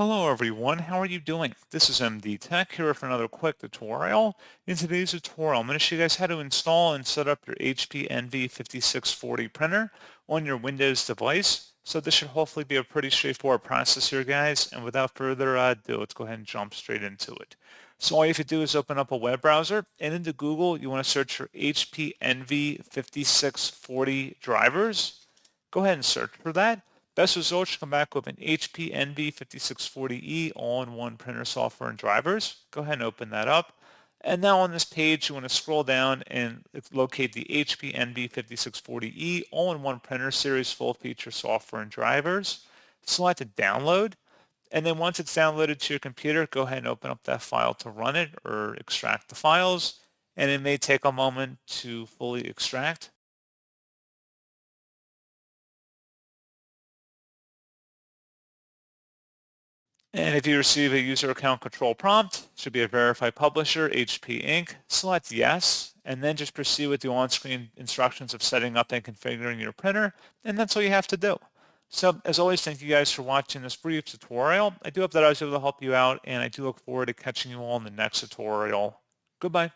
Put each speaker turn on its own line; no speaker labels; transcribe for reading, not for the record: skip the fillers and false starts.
Hello everyone, how are you doing? This is MD Tech here for another quick tutorial. In today's tutorial, I'm going to show you guys how to install and set up your HP Envy 5640 printer on your Windows device. So this should hopefully be a pretty straightforward process here, guys. And without further ado, let's go ahead and jump straight into it. So all you have to do is open up a web browser, and into Google, you want to search for HP Envy 5640 drivers. Go ahead and search for that. Best results should come back with an HP Envy 5640E all-in-one printer software and drivers. Go ahead and open that up. And now on this page, you want to scroll down and locate the HP Envy 5640E all-in-one printer series full feature software and drivers. Select download. And then once it's downloaded to your computer, go ahead and open up that file to run it or extract the files. And it may take a moment to fully extract. And if you receive a user account control prompt, it should be a verified publisher, HP Inc. Select yes, and then just proceed with the on-screen instructions of setting up and configuring your printer, and that's all you have to do. So as always, thank you guys for watching this brief tutorial. I do hope that I was able to help you out, and I do look forward to catching you all in the next tutorial. Goodbye.